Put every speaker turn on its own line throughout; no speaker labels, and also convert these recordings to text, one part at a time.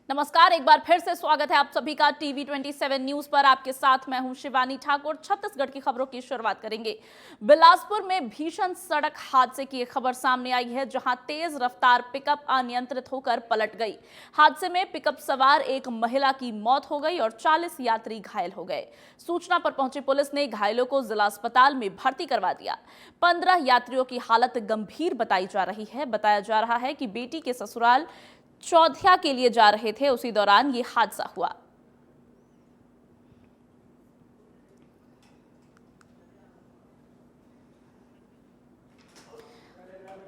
नमस्कार, एक बार फिर से स्वागत है आप सभी का टीवी 27 न्यूज पर। आपके साथ मैं हूं शिवानी ठाकुर। छत्तीसगढ़ की खबरों की शुरुआत करेंगे। बिलासपुर में भीषण सड़क हादसे की एक खबर सामने आई है, जहां तेज रफ्तार पिकअप अनियंत्रित होकर पलट गई। हादसे में पिकअप सवार एक महिला की मौत हो गई और 40 यात्री घायल हो गए। सूचना पर पहुंची पुलिस ने घायलों को जिला अस्पताल में भर्ती करवा दिया। 15 यात्रियों की हालत गंभीर बताई जा रही है। बताया जा रहा है कि बेटी के ससुराल चौथिया के लिए जा रहे थे, उसी दौरान ये हादसा हुआ।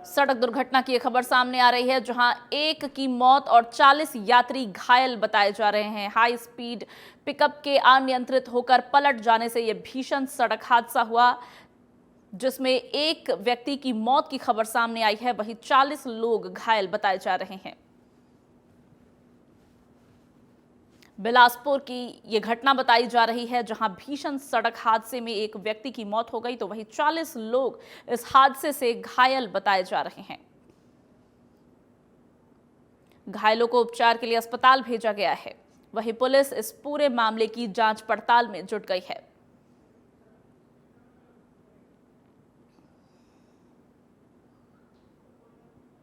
सड़क दुर्घटना की एक खबर सामने आ रही है, जहां एक की मौत और 40 यात्री घायल बताए जा रहे हैं। हाई स्पीड पिकअप के अनियंत्रित होकर पलट जाने से यह भीषण सड़क हादसा हुआ, जिसमें एक व्यक्ति की मौत की खबर सामने आई है, वहीं 40 लोग घायल बताए जा रहे हैं। बिलासपुर की ये घटना बताई जा रही है, जहां भीषण सड़क हादसे में एक व्यक्ति की मौत हो गई तो वहीं 40 लोग इस हादसे से घायल बताए जा रहे हैं। घायलों को उपचार के लिए अस्पताल भेजा गया है। वहीं पुलिस इस पूरे मामले की जांच पड़ताल में जुट गई है।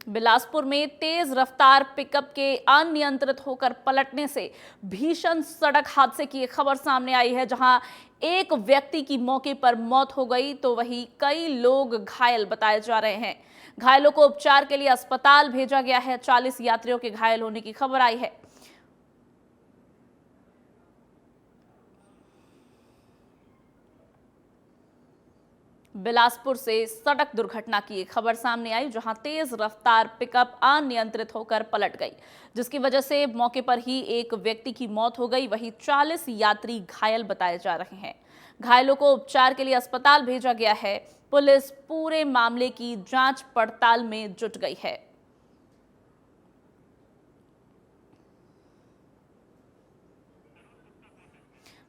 बिलासपुर में तेज रफ्तार पिकअप के अनियंत्रित होकर पलटने से भीषण सड़क हादसे की एक खबर सामने आई है, जहां एक व्यक्ति की मौके पर मौत हो गई तो वहीं कई लोग घायल बताए जा रहे हैं। घायलों को उपचार के लिए अस्पताल भेजा गया है। 40 यात्रियों के घायल होने की खबर आई है। बिलासपुर से सड़क दुर्घटना की एक खबर सामने आई, जहां तेज रफ्तार पिकअप अनियंत्रित होकर पलट गई, जिसकी वजह से मौके पर ही एक व्यक्ति की मौत हो गई। वहीं 40 यात्री घायल बताए जा रहे हैं। घायलों को उपचार के लिए अस्पताल भेजा गया है। पुलिस पूरे मामले की जांच पड़ताल में जुट गई है।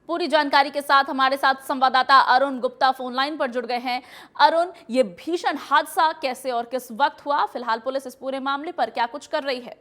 पूरी जानकारी के साथ हमारे साथ संवाददाता अरुण गुप्ता फोन लाइन पर जुड़ गए हैं। अरुण, ये भीषण हादसा कैसे और किस वक्त हुआ? फिलहाल पुलिस इस पूरे मामले पर क्या कुछ कर रही है?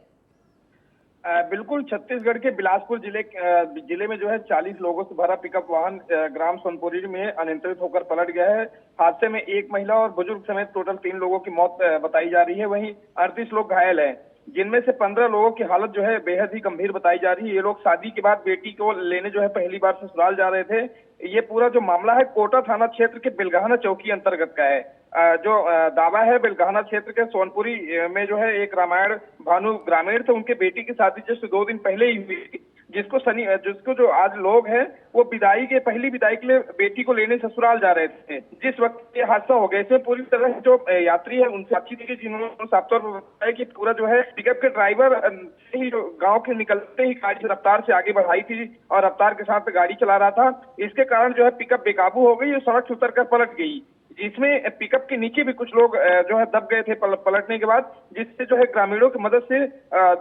बिल्कुल, छत्तीसगढ़ के बिलासपुर जिले में जो है 40 लोगों से भरा पिकअप वाहन ग्राम सोनपुरी में अनियंत्रित होकर पलट गया है। हादसे में एक महिला और बुजुर्ग समेत टोटल 3 लोगों की मौत बताई जा रही है। वहीं 38 लोग घायल हैं, जिनमें से 15 लोगों की हालत जो है बेहद ही गंभीर बताई जा रही है। ये लोग शादी के बाद बेटी को लेने जो है पहली बार ससुराल जा रहे थे। ये पूरा जो मामला है कोटा थाना क्षेत्र के बिलगाना चौकी अंतर्गत का है। जो दावा है, बिलगाना क्षेत्र के सोनपुरी में जो है एक रामायण भानु ग्रामीण थे, उनके बेटी की शादी जस्ट 2 दिन पहले ही हुई थी, जिसको जो आज लोग हैं वो पहली विदाई के लिए बेटी को लेने ससुराल जा रहे थे, जिस वक्त ये हादसा हो गया। इसमें पूरी तरह जो यात्री है उनसे बातचीत की, जिन्होंने साफ तौर पर बताया कि पूरा जो है पिकअप के ड्राइवर से ही जो गांव के निकलते ही गाड़ी रफ्तार से आगे बढ़ाई थी और रफ्तार के साथ गाड़ी चला रहा था। इसके कारण जो है पिकअप बेकाबू हो गई और सड़क से उतरकर पलट गई, जिसमें पिकअप के नीचे भी कुछ लोग जो है दब गए थे पलटने के बाद, जिससे जो है ग्रामीणों की मदद से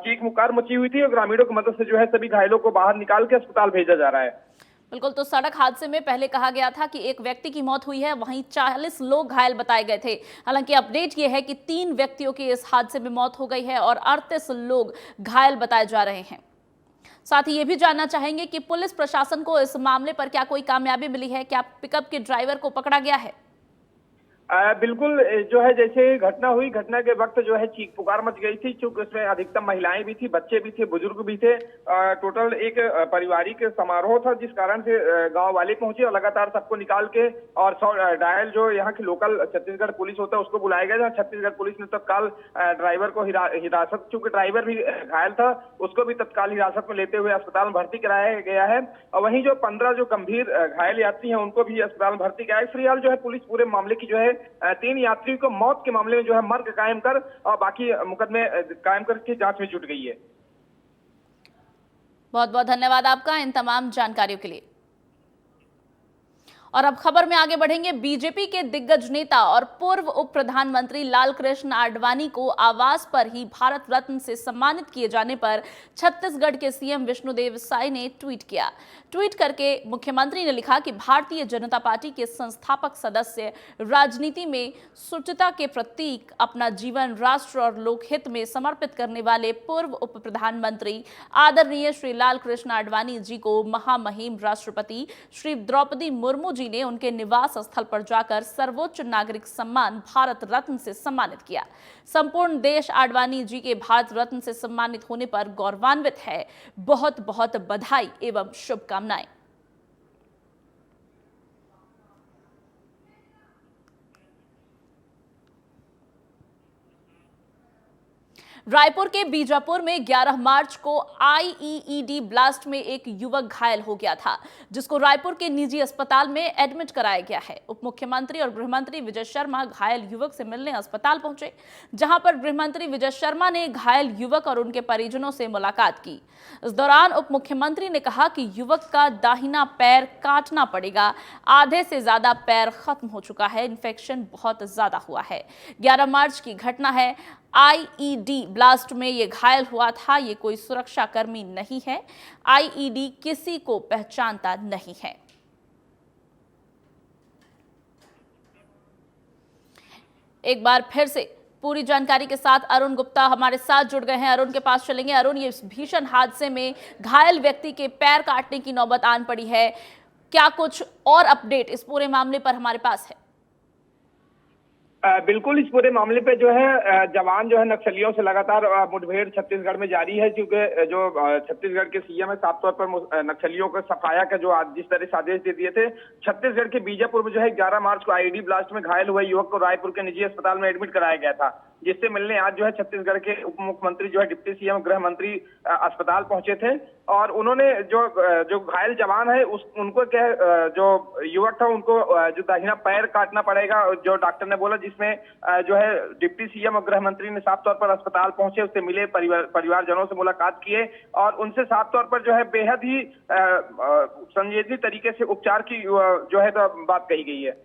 चीख पुकार मची हुई थी और ग्रामीणों की मदद से जो है सभी घायलों को बाहर निकाल के अस्पताल भेजा जा रहा है।
बिल्कुल, तो सड़क हादसे में पहले कहा गया था कि एक व्यक्ति की मौत हुई है, वहीं 40 लोग घायल बताए गए थे। हालांकि अपडेट ये है कि 3 व्यक्तियों की इस हादसे में मौत हो गई है और 38 लोग घायल बताए जा रहे हैं। साथ ही ये भी जानना चाहेंगे कि पुलिस प्रशासन को इस मामले पर क्या कोई कामयाबी मिली है? क्या पिकअप के ड्राइवर को पकड़ा गया है?
बिल्कुल, जो है जैसे घटना हुई, घटना के वक्त जो है चीख पुकार मच गई थी, क्योंकि उसमें अधिकतम महिलाएं भी थी, बच्चे भी थे, बुजुर्ग भी थे। टोटल एक पारिवारिक समारोह था, जिस कारण से गांव वाले पहुंचे और लगातार सबको निकाल के और डायल जो यहाँ की लोकल छत्तीसगढ़ पुलिस होता है उसको बुलाया गया था। छत्तीसगढ़ पुलिस ने तत्काल ड्राइवर को हिरासत, चूंकि ड्राइवर भी घायल था, उसको भी तत्काल हिरासत में लेते हुए अस्पताल में भर्ती कराया गया है। और वहीं जो 15 जो गंभीर घायल यात्री हैं उनको भी अस्पताल में भर्ती कराया। फिलहाल जो है पुलिस पूरे मामले की जो है 3 यात्रियों को मौत के मामले में जो है मर्ग कायम कर और बाकी मुकदमे कायम करके जांच में जुट गई है।
बहुत बहुत धन्यवाद आपका इन तमाम जानकारियों के लिए। और अब खबर में आगे बढ़ेंगे। बीजेपी के दिग्गज नेता और पूर्व उप प्रधानमंत्री लालकृष्ण आडवाणी को आवास पर ही भारत रत्न से सम्मानित किए जाने पर छत्तीसगढ़ के सीएम विष्णुदेव साय ने ट्वीट किया। ट्वीट करके मुख्यमंत्री ने लिखा कि भारतीय जनता पार्टी के संस्थापक सदस्य, राजनीति में शुचिता के प्रतीक, अपना जीवन राष्ट्र और लोकहित में समर्पित करने वाले पूर्व उप प्रधानमंत्री आदरणीय श्री लालकृष्ण आडवाणी जी को महामहिम राष्ट्रपति श्री द्रौपदी मुर्मू जी ने उनके निवास स्थल पर जाकर सर्वोच्च नागरिक सम्मान भारत रत्न से सम्मानित किया। संपूर्ण देश आडवाणी जी के भारत रत्न से सम्मानित होने पर गौरवान्वित है। बहुत बहुत बधाई एवं शुभकामनाएं। रायपुर के बीजापुर में 11 मार्च को आईईडी ब्लास्ट में एक युवक घायल हो गया था, जिसको रायपुर के निजी अस्पताल में एडमिट कराया गया है। उप मुख्यमंत्री और गृहमंत्री विजय शर्मा घायल युवक से मिलने अस्पताल पहुंचे, जहां पर गृहमंत्री विजय शर्मा ने घायल युवक और उनके परिजनों से मुलाकात की। इस दौरान उप मुख्यमंत्री ने कहा कि युवक का दाहिना पैर काटना पड़ेगा, आधे से ज्यादा पैर खत्म हो चुका है, इन्फेक्शन बहुत ज्यादा हुआ है। 11 मार्च की घटना है। आईईडी ब्लास्ट में ये घायल हुआ था। ये कोई सुरक्षा कर्मी नहीं है। आईईडी किसी को पहचानता नहीं है। एक बार फिर से पूरी जानकारी के साथ अरुण गुप्ता हमारे साथ जुड़ गए हैं। अरुण के पास चलेंगे। अरुण, ये भीषण हादसे में घायल व्यक्ति के पैर काटने की नौबत आन पड़ी है। क्या कुछ और अपडेट इस पूरे मामले पर हमारे पास है?
बिल्कुल, इस पूरे मामले पे जो है जवान जो है नक्सलियों से लगातार मुठभेड़ छत्तीसगढ़ में जारी है, क्योंकि जो छत्तीसगढ़ के सीएम है साफ तौर पर नक्सलियों को सफाया का जो जिस तरह से आदेश दे दिए थे। छत्तीसगढ़ के बीजापुर में जो है 11 मार्च को आईईडी ब्लास्ट में घायल हुए युवक को रायपुर के निजी अस्पताल में एडमिट कराया गया था, जिससे मिलने आज जो है छत्तीसगढ़ के उप मुख्यमंत्री जो है डिप्टी सीएम गृह मंत्री अस्पताल पहुंचे थे। और उन्होंने जो घायल जवान है उनको क्या जो युवक था उनको जो दाहिना पैर काटना पड़ेगा, जो डॉक्टर ने बोला, जिसमें जो है डिप्टी सीएम और गृह मंत्री ने साफ तौर पर अस्पताल पहुंचे, उससे मिले, परिवारजनों से मुलाकात किए और उनसे साफ तौर पर जो है बेहद ही संजीदगी तरीके से उपचार की जो है तो बात कही गई है।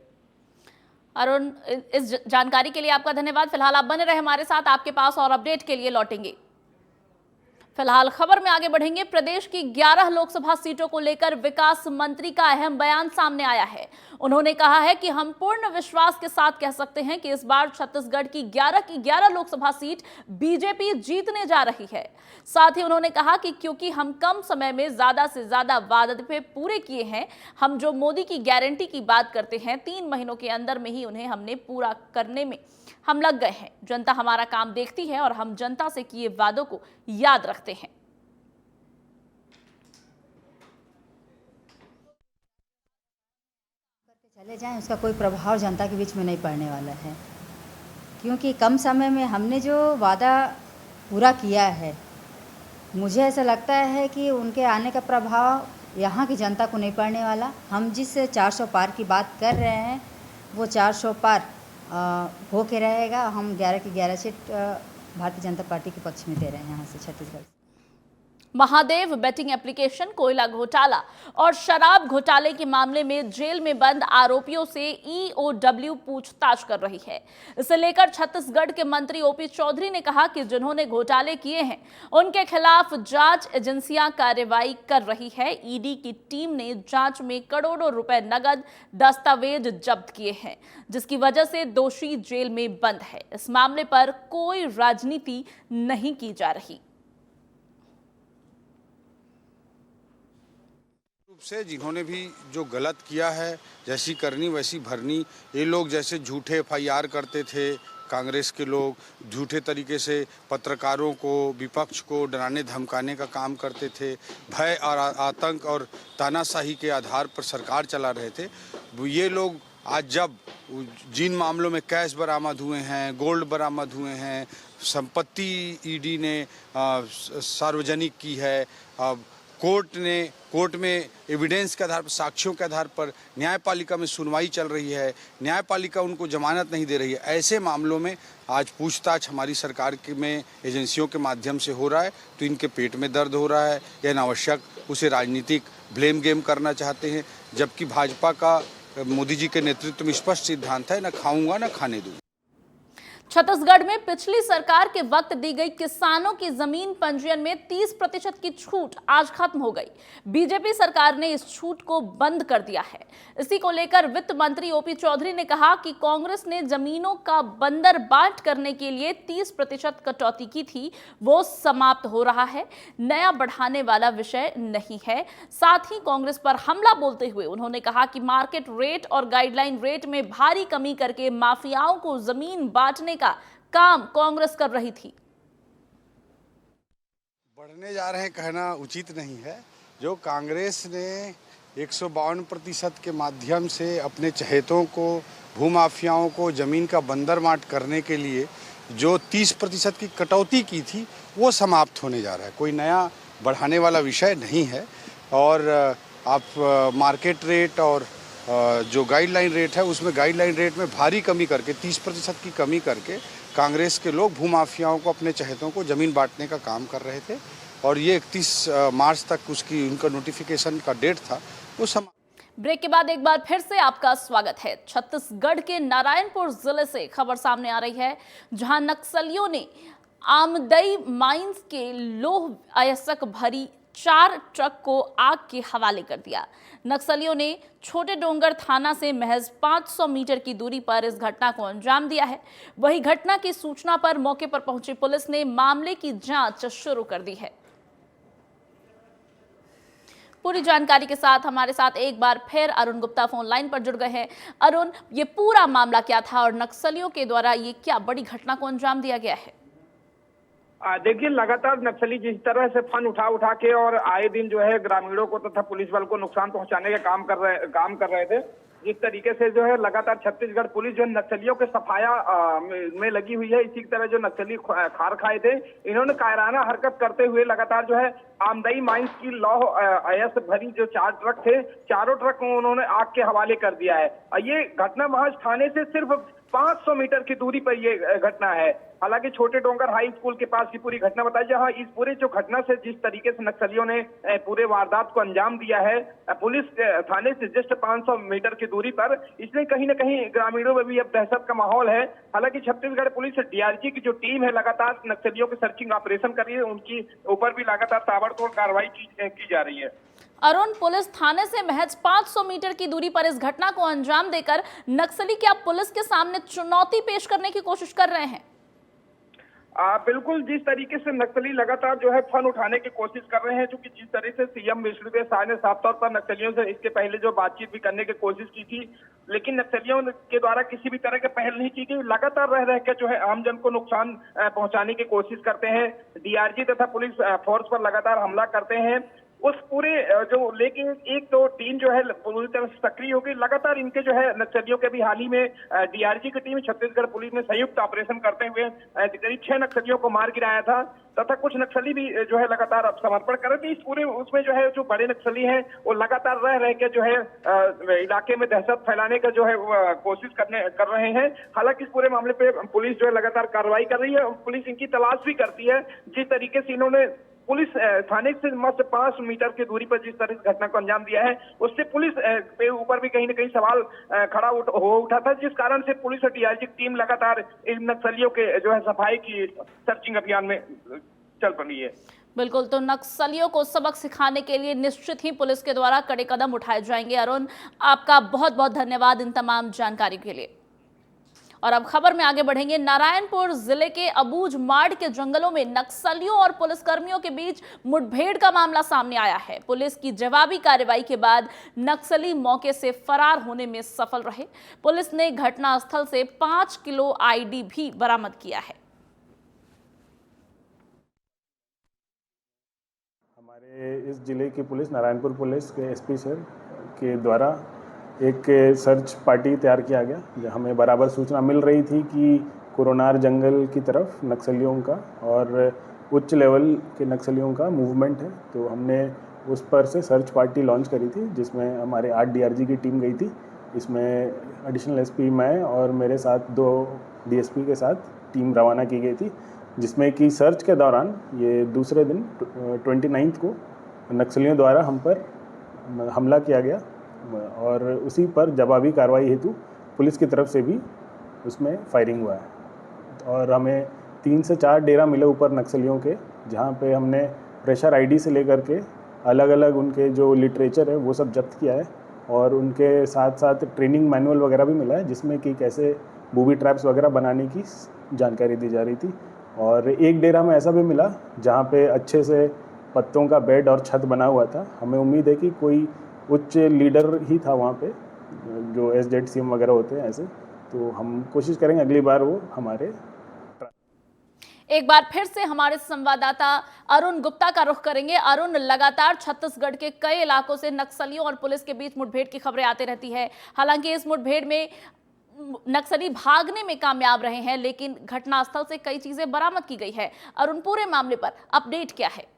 अरुण, इस जानकारी के लिए आपका धन्यवाद। फिलहाल आप बने रहे हमारे साथ, आपके पास और अपडेट के लिए लौटेंगे। फिलहाल खबर में आगे बढ़ेंगे। प्रदेश की 11 लोकसभा सीटों को लेकर विकास मंत्री का अहम बयान सामने आया है। उन्होंने कहा है कि हम पूर्ण विश्वास के साथ कह सकते हैं कि इस बार छत्तीसगढ़ की 11 लोकसभा सीट बीजेपी जीतने जा रही है। साथ ही उन्होंने कहा कि क्योंकि हम कम समय में ज्यादा से ज्यादा वादे पूरे किए हैं, हम जो मोदी की गारंटी की बात करते हैं 3 महीनों के अंदर में ही उन्हें हमने पूरा करने में हम लग गए हैं। जनता हमारा काम देखती है और हम जनता से किए वादों को याद रखते हैं।
चले जाएं, उसका कोई प्रभाव जनता के बीच में नहीं पड़ने वाला है, क्योंकि कम समय में हमने जो वादा पूरा किया है, मुझे ऐसा लगता है कि उनके आने का प्रभाव यहाँ की जनता को नहीं पड़ने वाला। हम जिस 400 पार की बात कर रहे हैं वो 400 पार हो के रहेगा। हम 11 की 11 सीट भारतीय जनता पार्टी के पक्ष में दे रहे हैं यहाँ से छत्तीसगढ़।
महादेव बेटिंग एप्लीकेशन, कोयला घोटाला और शराब घोटाले के मामले में जेल में बंद आरोपियों से ईओडब्ल्यू पूछताछ कर रही है। इसे लेकर छत्तीसगढ़ के मंत्री ओपी चौधरी ने कहा कि जिन्होंने घोटाले किए हैं उनके खिलाफ जांच एजेंसियां कार्रवाई कर रही है। ईडी की टीम ने जांच में करोड़ों रुपए नगद, दस्तावेज जब्त किए हैं, जिसकी वजह से दोषी जेल में बंद है। इस मामले पर कोई राजनीति नहीं की जा रही।
से जिन्होंने भी जो गलत किया है, जैसी करनी वैसी भरनी। ये लोग जैसे झूठे एफआईआर करते थे, कांग्रेस के लोग झूठे तरीके से पत्रकारों को, विपक्ष को डराने धमकाने का काम करते थे, भय और आतंक और तानाशाही के आधार पर सरकार चला रहे थे। ये लोग आज जब जिन मामलों में कैश बरामद हुए हैं, गोल्ड बरामद हुए हैं, संपत्ति ईडी ने सार्वजनिक की है, कोर्ट में एविडेंस के आधार पर, साक्ष्यों के आधार पर न्यायपालिका में सुनवाई चल रही है, न्यायपालिका उनको जमानत नहीं दे रही है। ऐसे मामलों में आज पूछताछ हमारी सरकार के में एजेंसियों के माध्यम से हो रहा है, तो इनके पेट में दर्द हो रहा है। यह अनावश्यक उसे राजनीतिक ब्लेम गेम करना चाहते हैं, जबकि भाजपा का मोदी जी के नेतृत्व में स्पष्ट सिद्धांत है, न खाऊंगा न खाने दूंगा।
छत्तीसगढ़ में पिछली सरकार के वक्त दी गई किसानों की जमीन पंजीयन में 30% की छूट आज खत्म हो गई। बीजेपी सरकार ने इस छूट को बंद कर दिया है। इसी को लेकर वित्त मंत्री ओपी चौधरी ने कहा कि कांग्रेस ने जमीनों का बंदर बाट करने के लिए 30% कटौती की थी, वो समाप्त हो रहा है, नया बढ़ाने वाला विषय नहीं है। साथ ही कांग्रेस पर हमला बोलते हुए उन्होंने कहा कि मार्केट रेट और गाइडलाइन रेट में भारी कमी करके माफियाओं को जमीन बांटने का काम कांग्रेस कर रही थी।
बढ़ने जा रहे हैं कहना उचित नहीं है। जो कांग्रेस ने 152% के माध्यम से अपने चहेतों को, भूमाफियाओं को जमीन का बंदरमाट करने के लिए जो 30% की कटौती की थी, वो समाप्त होने जा रहा है। कोई नया बढ़ाने वाला विषय नहीं है। और आप मार्केट रेट और जो गाइडलाइन रेट है, उसमें गाइडलाइन रेट में भारी कमी करके 30% की कमी करके कांग्रेस के लोग भूमाफियाओं को, अपने चहेतों को ज़मीन बांटने का काम कर रहे थे। और ये 31 मार्च तक उसकी उनका नोटिफिकेशन का डेट था, वो
ब्रेक के बाद एक बार फिर से आपका स्वागत है। छत्तीसगढ़ के नारायणपुर जिले से खबर सामने आ रही है, जहां नक्सलियों ने आमदई माइंस के लौह अयस्क भरी 4 ट्रक को आग के हवाले कर दिया। नक्सलियों ने छोटे डोंगर थाना से महज 500 मीटर की दूरी पर इस घटना को अंजाम दिया है। वही घटना की सूचना पर मौके पर पहुंची पुलिस ने मामले की जांच शुरू कर दी है। पूरी जानकारी के साथ हमारे साथ एक बार फिर अरुण गुप्ता फोन लाइन पर जुड़ गए हैं। अरुण, ये पूरा मामला क्या था और नक्सलियों के द्वारा ये क्या बड़ी घटना को अंजाम दिया गया है?
देखिए, लगातार नक्सली जिस तरह से फन उठा के और आए दिन जो है ग्रामीणों को तथा पुलिस बल को नुकसान पहुंचाने का काम कर रहे थे, जिस तरीके से जो है लगातार छत्तीसगढ़ पुलिस जो नक्सलियों के सफाया में लगी हुई है, इसी तरह जो नक्सली खार खाए थे, इन्होंने कायराना हरकत करते हुए लगातार जो है आमदई माइंस की लौह अयस्क भरी जो 4 ट्रक थे, चारों ट्रक को उन्होंने आग के हवाले कर दिया है। ये घटना महज थाने से सिर्फ 500 मीटर की दूरी पर ये घटना है। हालांकि छोटे डोंगर हाई स्कूल के पास की पूरी घटना बताई, जहां इस पूरे जो घटना से जिस तरीके से नक्सलियों ने पूरे वारदात को अंजाम दिया है, पुलिस थाने से जस्ट 500 मीटर की दूरी पर, इसलिए कहीं न कहीं ग्रामीणों में भी अब दहशत का माहौल है। हालांकि छत्तीसगढ़ पुलिस डीआरजी की जो टीम है लगातार नक्सलियों के सर्चिंग ऑपरेशन कर रही है, उनकी ऊपर भी लगातार ताबड़तोड़ कार्रवाई की जा रही है।
अरुण, पुलिस थाने से महज 500 मीटर की दूरी पर इस घटना को अंजाम देकर नक्सली क्या पुलिस के सामने चुनौती पेश करने की कोशिश कर रहे हैं?
बिल्कुल, जिस तरीके से नक्सली लगातार जो है फन उठाने की कोशिश कर रहे हैं, क्योंकि जिस तरह से सीएम विष्णुदेव साय ने साफ तौर पर नक्सलियों से इसके पहले जो बातचीत भी करने की कोशिश की थी, लेकिन नक्सलियों के द्वारा किसी भी तरह की पहल नहीं की गई। लगातार रह के जो है आमजन को नुकसान पहुंचाने की कोशिश करते हैं। डीआरजी तथा पुलिस फोर्स पर लगातार हमला करते हैं। उस पूरे जो लेकिन एक तो टीम जो है पूरी तरह से सक्रिय हो गई। लगातार इनके जो है नक्सलियों के भी हाल ही में डीआरजी की टीम छत्तीसगढ़ पुलिस ने संयुक्त ऑपरेशन करते हुए करीब 6 नक्सलियों को मार गिराया था, तथा कुछ नक्सली भी जो है लगातार अब समर्पण कर रहे थे। इस पूरे उसमें जो है जो बड़े नक्सली हैं वो लगातार रह के जो है इलाके में दहशत फैलाने का जो है कोशिश कर रहे हैं। हालांकि इस पूरे मामले पे पुलिस जो है लगातार कार्रवाई कर रही है। पुलिस इनकी तलाश भी करती है। जिस तरीके से इन्होंने पुलिस थाने से मात्र 5 मीटर की दूरी पर जिस तरह से घटना को अंजाम दिया है, उससे पुलिस पे ऊपर भी कहीं न कहीं सवाल खड़ा हो उठा था, जिस कारण से पुलिस और डीआरजी की टीम लगातार इन नक्सलियों के जो है सफाई की सर्चिंग अभियान में चल पड़ी है।
बिल्कुल, तो नक्सलियों को सबक सिखाने के लिए निश्चित ही पुलिस के द्वारा कड़े कदम उठाए जाएंगे। अरुण, आपका बहुत बहुत धन्यवाद इन तमाम जानकारी के लिए। और अब खबर में आगे बढ़ेंगे। नारायणपुर जिले के अबूझ माड़ के जंगलों में नक्सलियों और पुलिसकर्मियों के बीच मुठभेड़ का मामला सामने आया है। पुलिस की जवाबी कार्रवाई के बाद नक्सली मौके से फरार होने में सफल रहे। पुलिस ने घटनास्थल से 5 किलो आईडी भी बरामद किया है।
हमारे इस जिले की पुलिस, नारायणपुर पुलिस के एसपी सर के द्वारा एक सर्च पार्टी तैयार किया गया। हमें बराबर सूचना मिल रही थी कि कोरोनार जंगल की तरफ नक्सलियों का और उच्च लेवल के नक्सलियों का मूवमेंट है, तो हमने उस पर से सर्च पार्टी लॉन्च करी थी, जिसमें हमारे 8 डीआरजी की टीम गई थी। इसमें एडिशनल एसपी मैं और मेरे साथ 2 डीएसपी के साथ टीम रवाना की गई थी, जिसमें कि सर्च के दौरान ये दूसरे दिन 29 को नक्सलियों द्वारा हम पर हमला किया गया और उसी पर जवाबी कार्रवाई हेतु पुलिस की तरफ से भी उसमें फायरिंग हुआ है। और हमें 3 से 4 डेरा मिले ऊपर नक्सलियों के, जहाँ पे हमने प्रेशर आईडी से लेकर के अलग अलग उनके जो लिटरेचर है वो सब जब्त किया है। और उनके साथ साथ ट्रेनिंग मैनुअल वगैरह भी मिला है, जिसमें कि कैसे बूबी ट्रैप्स वगैरह बनाने की जानकारी दी जा रही थी। और एक डेरा में ऐसा भी मिला जहाँ पे अच्छे से पत्तों का बेड और छत बना हुआ था। हमें उम्मीद है कि कोई उच्च लीडर ही था वहाँ पे, जो SZCM वगैरह होते हैं ऐसे। तो हम कोशिश करेंगे अगली बार वो हमारे।
एक बार फिर से हमारे संवाददाता अरुण गुप्ता का रुख करेंगे। अरुण, लगातार छत्तीसगढ़ के कई इलाकों से नक्सलियों और पुलिस के बीच मुठभेड़ की खबरें आती रहती है। हालांकि इस मुठभेड़ में नक्सली भागने में कामयाब रहे हैं, लेकिन घटनास्थल से कई चीजें बरामद की गई है। अरुण, पूरे मामले पर अपडेट क्या है?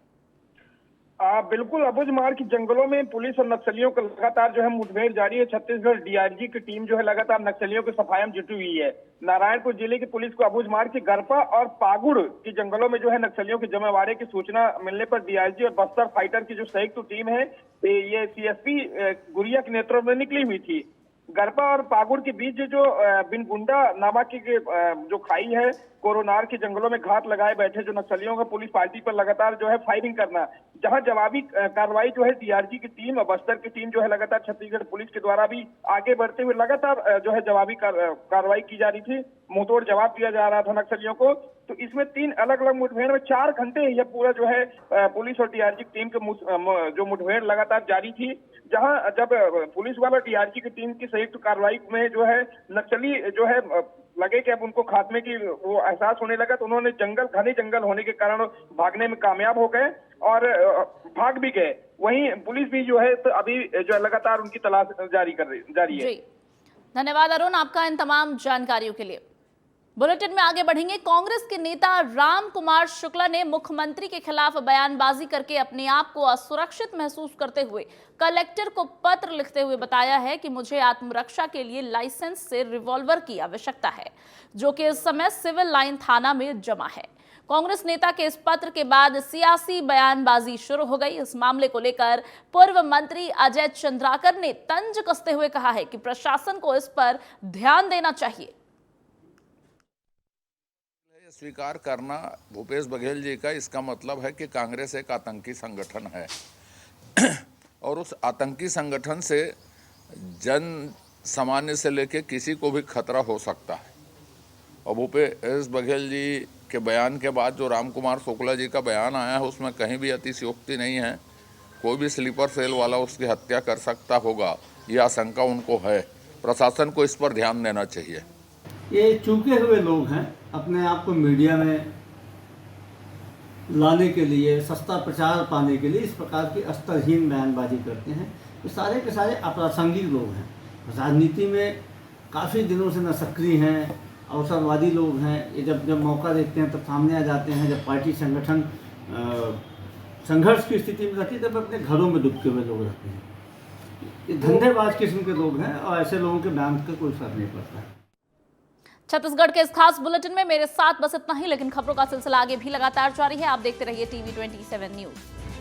बिल्कुल, अबुझमाड़ की जंगलों में पुलिस और नक्सलियों का लगातार जो है मुठभेड़ जारी है। छत्तीसगढ़ DRG की टीम जो है लगातार नक्सलियों के सफाया में जुटी हुई है। नारायणपुर जिले की पुलिस को अबुझमाड़ के गरपा और पागुड़ की जंगलों में जो है नक्सलियों के जमावड़े की सूचना मिलने पर DRG और बस्तर फाइटर की जो संयुक्त टीम है, ये CSP गुरिया के नेतृत्व में निकली हुई थी। गरपा और पागुड़ के बीच जो बिनगुंडा नामक की जो खाई है, कोरोनार के जंगलों में घात लगाए बैठे जो नक्सलियों का पुलिस पार्टी पर लगातार जो है फायरिंग करना, जहां जवाबी कार्रवाई जो है DRG की टीम और बस्तर की टीम जो है लगातार छत्तीसगढ़ पुलिस के द्वारा भी आगे बढ़ते हुए लगातार जो है जवाबी कार्रवाई की जा रही थी। मुंहतोड़ जवाब दिया जा रहा था नक्सलियों को। तो इसमें 3 अलग अलग मुठभेड़ में 4 घंटे यह पूरा जो है पुलिस और DRG की टीम के जो मुठभेड़ लगातार जारी थी, जहां जब पुलिस वाला DRG की टीम की संयुक्त कार्रवाई में जो है नक्सली जो है लगे कि अब उनको खात्मे की वो एहसास होने लगा, तो उन्होंने घने जंगल होने के कारण भागने में कामयाब हो गए और भाग भी गए। वहीं पुलिस भी जो है तो अभी जो है लगातार उनकी तलाश जारी है।
धन्यवाद अरुण, आपका इन तमाम जानकारियों के लिए। बुलेटिन में आगे बढ़ेंगे। कांग्रेस के नेता राम कुमार शुक्ला ने मुख्यमंत्री के खिलाफ बयानबाजी करके अपने आप को असुरक्षित महसूस करते हुए कलेक्टर को पत्र लिखते हुए बताया है कि मुझे आत्मरक्षा के लिए लाइसेंस से रिवॉल्वर की आवश्यकता है, जो कि इस समय सिविल लाइन थाना में जमा है। कांग्रेस नेता के इस पत्र के बाद सियासी बयानबाजी शुरू हो गई। इस मामले को लेकर पूर्व मंत्री अजय चंद्राकर ने तंज कसते हुए कहा है कि प्रशासन को इस पर ध्यान देना चाहिए।
स्वीकार करना भूपेश बघेल जी का, इसका मतलब है कि कांग्रेस एक आतंकी संगठन है और उस आतंकी संगठन से जन सामान्य से लेकर किसी को भी खतरा हो सकता है। और भूपेश बघेल जी के बयान के बाद जो राम कुमार शुक्ला जी का बयान आया है, उसमें कहीं भी अतिशयोक्ति नहीं है। कोई भी स्लीपर सेल वाला उसकी हत्या कर सकता होगा, ये आशंका उनको है। प्रशासन को इस पर ध्यान देना चाहिए।
ये चूके हुए लोग हैं, अपने आप को मीडिया में लाने के लिए, सस्ता प्रचार पाने के लिए इस प्रकार की स्तरहीन बयानबाजी करते हैं। ये सारे के सारे अप्रासंगिक लोग हैं, राजनीति में काफ़ी दिनों से न सक्रिय हैं, अवसरवादी लोग हैं। ये जब मौका देखते हैं तब सामने आ जाते हैं। जब पार्टी संगठन संघर्ष की स्थिति में रहती है तब अपने घरों में डूबते हुए लोग रहते हैं। ये धंधेबाज किस्म के लोग हैं और ऐसे लोगों के बयान का कोई फर्क नहीं पड़ता है।
छत्तीसगढ़ के इस खास बुलेटिन में मेरे साथ बस इतना ही, लेकिन खबरों का सिलसिला आगे भी लगातार जारी है। आप देखते रहिए TV 27 न्यूज।